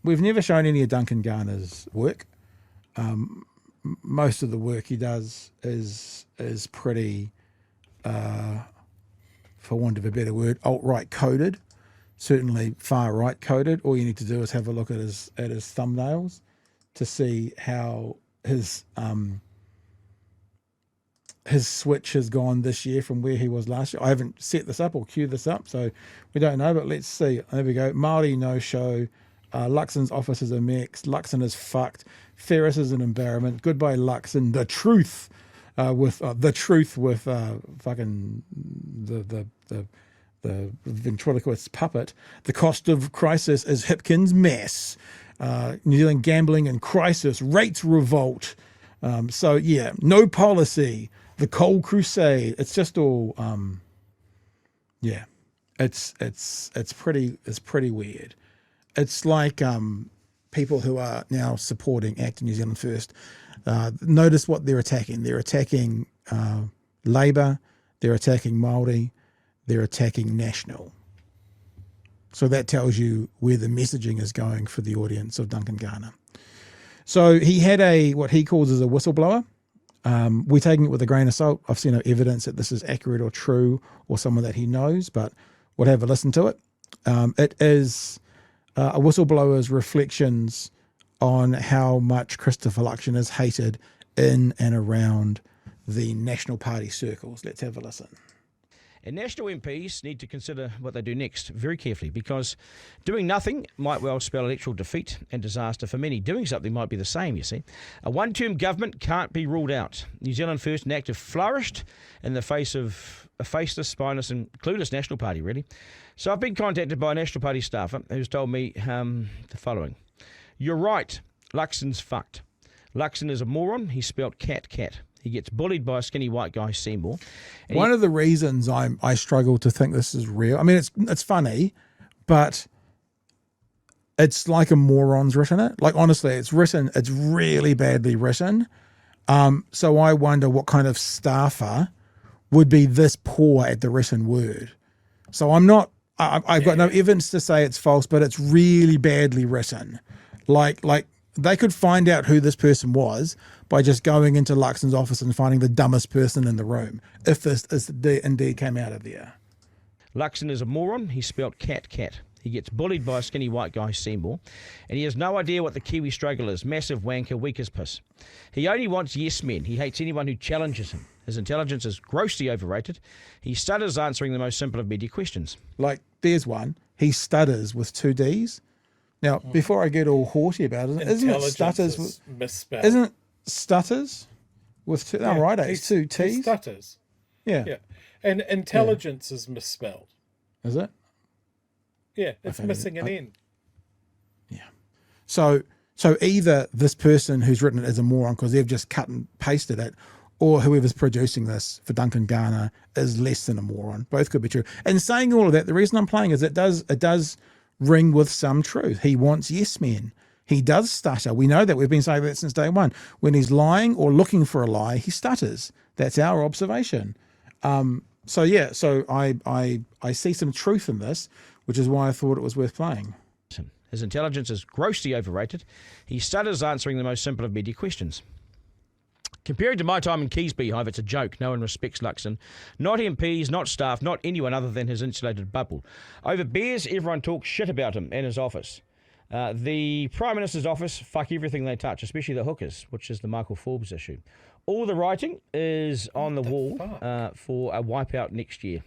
we've never shown any of Duncan Garner's work. Most of the work he does is pretty, for want of a better word, alt-right coded, certainly far-right coded. All you need to do is have a look at his thumbnails to see how his switch has gone this year from where he was last year. I haven't set this up or queued this up, so we don't know, but let's see. There we go. Māori no show. Luxon's office is a mix. Luxon is fucked. Ferris is an embarrassment. Goodbye, Luxon. The truth with fucking the ventriloquist puppet. The cost of crisis is Hipkins' mess. New Zealand gambling in crisis. Rates revolt. So yeah, no policy. The coal crusade. It's just all yeah. It's pretty weird. It's like people who are now supporting ACT New Zealand First. Notice what they're attacking. They're attacking Labour. They're attacking Māori. They're attacking National. So that tells you where the messaging is going for the audience of Duncan Garner. So he had what he calls as a whistleblower. We're taking it with a grain of salt. I've seen no evidence that this is accurate or true or someone that he knows, but we'll have a listen to it. It is a whistleblower's reflections on how much Christopher Luxon is hated in and around the National Party circles. Let's have a listen. And National MPs need to consider what they do next very carefully, because doing nothing might well spell electoral defeat and disaster for many. Doing something might be the same, you see. A one-term government can't be ruled out. New Zealand First and ACT have flourished in the face of a faceless, spineless and clueless National Party, really. So I've been contacted by a National Party staffer who's told me the following. You're right, Luxon's fucked. Luxon is a moron. He spelt cat. He gets bullied by a skinny white guy, Seymour. One of the reasons I struggle to think this is real, I mean, it's funny, but it's like a moron's written it. Like, honestly, it's really badly written. So I wonder what kind of staffer would be this poor at the written word. So I've got no evidence to say it's false, but it's really badly written. Like they could find out who this person was by just going into Luxon's office and finding the dumbest person in the room, if this indeed came out of there. Luxon is a moron. He spelt cat. He gets bullied by a skinny white guy, Seymour, and he has no idea what the Kiwi struggle is. Massive wanker, weak as piss. He only wants yes men. He hates anyone who challenges him. His intelligence is grossly overrated. He stutters answering the most simple of media questions. Like, there's one. He stutters with 2 Ds. Now, before I get all haughty about it, isn't it stutters? Misspelled. Isn't it stutters with two? Yeah, oh, right, it's 2 Ts. He stutters. Yeah. And intelligence is misspelled. Is it? Yeah, it's missing an N. Yeah. So either this person who's written it is a moron because they've just cut and pasted it, or whoever's producing this for Duncan Garner is less than a moron. Both could be true. And saying all of that, the reason I'm playing is it does ring with some truth. He wants yes men. He does stutter. We know that. We've been saying that since day one. When he's lying or looking for a lie, he stutters. That's our observation. So I see some truth in this, which is why I thought it was worth playing. His intelligence is grossly overrated. He stutters answering the most simple of media questions. Compared to my time in Keys Beehive, it's a joke. No one respects Luxon. Not MPs, not staff, not anyone other than his insulated bubble. Over beers, everyone talks shit about him and his office. The Prime Minister's office, fuck everything they touch, especially the hookers, which is the Michael Forbes issue. All the writing is on the wall for a wipeout next year.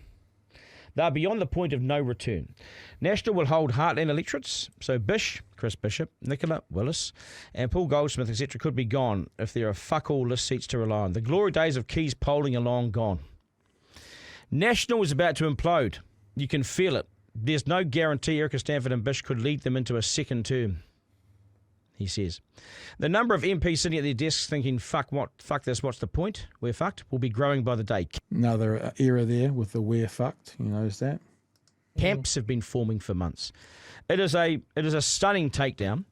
They're beyond the point of no return. National will hold heartland electorates, so Bish, Chris Bishop, Nicola Willis, and Paul Goldsmith, etc. could be gone if there are fuck all list seats to rely on. The glory days of Keys polling are long gone. National is about to implode. You can feel it. There's no guarantee Erica Stanford and Bish could lead them into a second term, he says. The number of MPs sitting at their desks thinking, fuck this, what's the point? We're fucked, will be growing by the day. Another era there with the we're fucked. You notice that? Camps have been forming for months. It is a stunning takedown.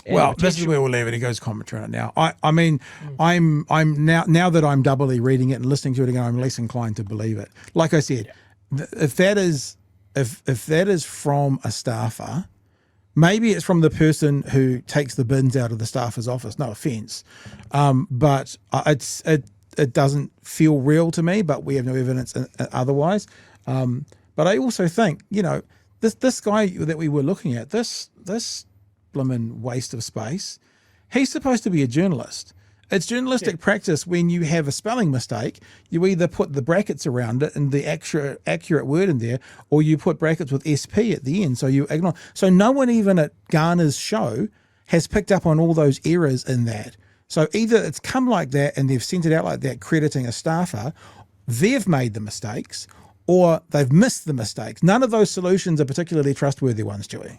Well, this is where we'll leave it. He goes commentary on it now. I mean, I'm now that I'm doubly reading it and listening to it again, I'm less inclined to believe it. Like I said, if that is from a staffer, Maybe it's from the person who takes the bins out of the staffer's office. No offense. But it doesn't feel real to me, but we have no evidence otherwise. But I also think, this guy that we were looking at, this blimmin' waste of space, he's supposed to be a journalist. It's journalistic practice when you have a spelling mistake, you either put the brackets around it and the accurate word in there, or you put brackets with SP at the end. So you ignore. So no one even at Garner's show has picked up on all those errors in that. So either it's come like that and they've sent it out like that, crediting a staffer, they've made the mistakes, or they've missed the mistakes. None of those solutions are particularly trustworthy ones, Chewie.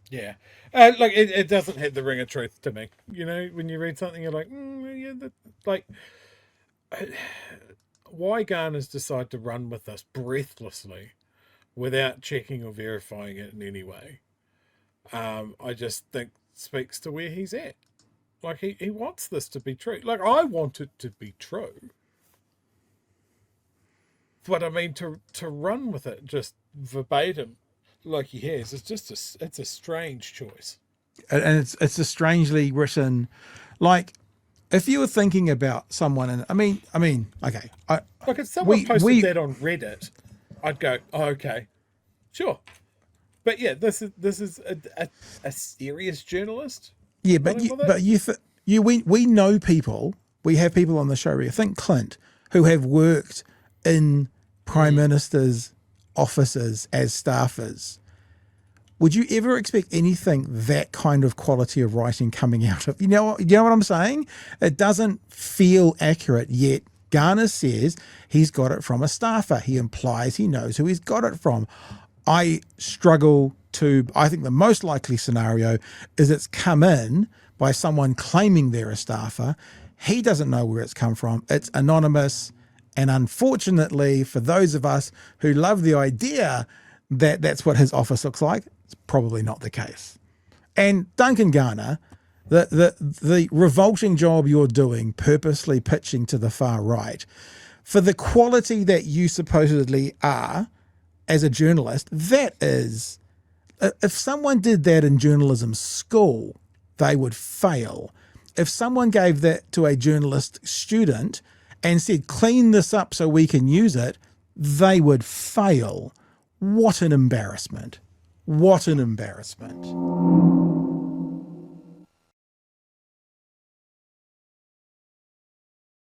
Yeah. It doesn't have the ring of truth to me. When you read something, you're like, why Garner's decide to run with this breathlessly without checking or verifying it in any way? I just think speaks to where he's at. Like, he wants this to be true. Like, I want it to be true. But I mean, to run with it just verbatim like he has, it's a strange choice. And it's a strangely written, like, if you were thinking about someone, and I mean, okay. Like, if someone posted that on Reddit, I'd go, oh, okay, sure. But yeah, this is a serious journalist. Yeah, we know people. We have people on the show. I think Clint, who have worked in prime ministers' offices as staffers. Would you ever expect anything that kind of quality of writing coming out of? You know what I'm saying? It doesn't feel accurate, yet Garner says he's got it from a staffer. He implies he knows who he's got it from. I think the most likely scenario is it's come in by someone claiming they're a staffer. He doesn't know where it's come from. It's anonymous. And unfortunately, for those of us who love the idea that that's what his office looks like, it's probably not the case. And Duncan Garner, the revolting job you're doing, purposely pitching to the far right, for the quality that you supposedly are as a journalist, that is, if someone did that in journalism school, they would fail. If someone gave that to a journalist student and said, clean this up so we can use it, they would fail. What an embarrassment. What an embarrassment.